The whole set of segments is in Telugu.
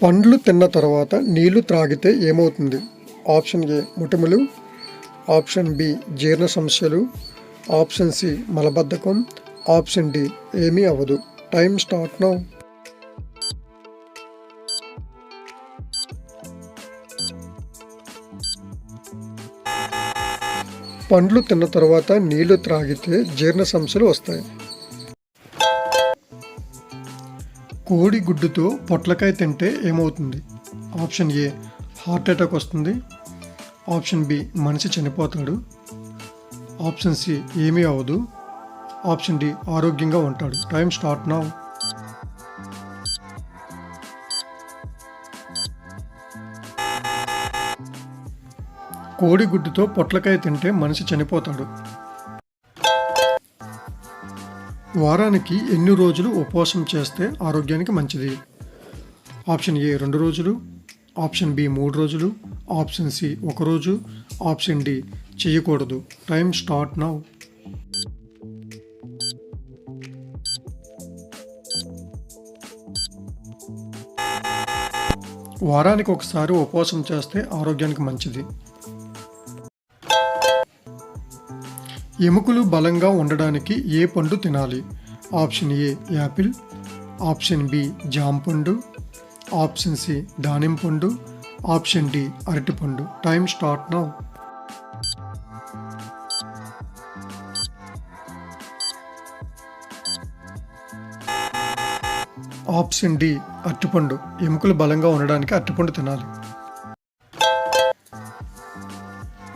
పండ్లు తిన్న తర్వాత నీళ్లు త్రాగితే ఏమవుతుంది? ఆప్షన్ ఏ మొటిమలు, ఆప్షన్ బి జీర్ణ సమస్యలు, ఆప్షన్ సి మలబద్ధకం, ఆప్షన్ డి ఏమీ అవ్వదు. Time start now. పండ్లు తిన్న తర్వాత నీళ్లు త్రాగితే జీర్ణ సమస్యలు వస్తాయి. కోడి గుడ్డుతో పొట్లకాయ తింటే ఏమవుతుంది? ఆప్షన్ ఏ హార్ట్ అటాక్ వస్తుంది, ఆప్షన్ బి మనిషి చనిపోతాడు, ఆప్షన్ సి ఏమీ అవ్వదు, ఆప్షన్ డి ఆరోగ్యంగా ఉంటాడు. Time start now. కోడి గుడ్డుతో పొట్లకాయ తింటే మనిషి చనిపోతాడు. వారానికి ఎన్ని రోజులు ఉపవాసం చేస్తే ఆరోగ్యానికి మంచిది? ఆప్షన్ ఏ 2 రోజులు, ఆప్షన్ బి 3 రోజులు, ఆప్షన్ సి 1 రోజు, ఆప్షన్ డి చేయకూడదు. Time start now. వారానికి ఒకసారి ఉపవాసం చేస్తే ఆరోగ్యానికి మంచిది. ఎముకలు బలంగా ఉండడానికి ఏ పండు తినాలి? Option A apple, option B జామ పండు, ఆప్షన్ సి దానిమ్మ పండు, ఆప్షన్ డి అరటిపండు. Time start now. Option D అరటిపండు. ఎముకలు బలంగా ఉండడానికి అరటిపండు తినాలి.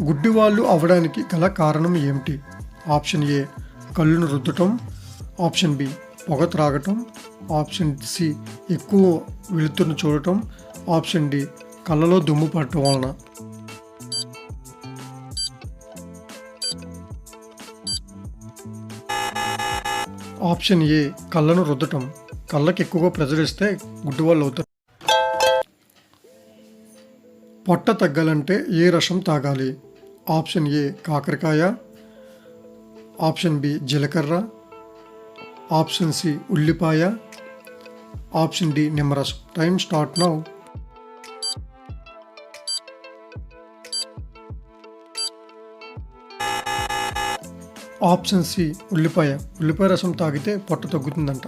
గుడ్డివాళ్ళు అవ్వడానికి గల కారణం ఏమిటి? ఆప్షన్ ఏ కళ్ళును రుద్దటం, ఆప్షన్ బి పొగ త్రాగటం, ఆప్షన్ సి ఎక్కువ వెలుతురును చూడటం, ఆప్షన్ డి కళ్ళలో దుమ్ము పట్టడం వలన. ఆప్షన్ ఏ కళ్ళను రుద్దటం. కళ్ళకి ఎక్కువగా ప్రెజర్ ఇస్తే గుడ్డివాళ్ళు అవుతారు. పొట్ట తగ్గాలంటే ఏ రసం తాగాలి? ఆప్షన్ ఏ కాకరకాయ, ఆప్షన్ బి జీలకర్ర, ఆప్షన్ సి ఉల్లిపాయ, ఆప్షన్ డి నిమ్మరసం. Time start now. Option C ఉల్లిపాయ. ఉల్లిపాయ రసం తాగితే పొట్ట తగ్గుతుందంట.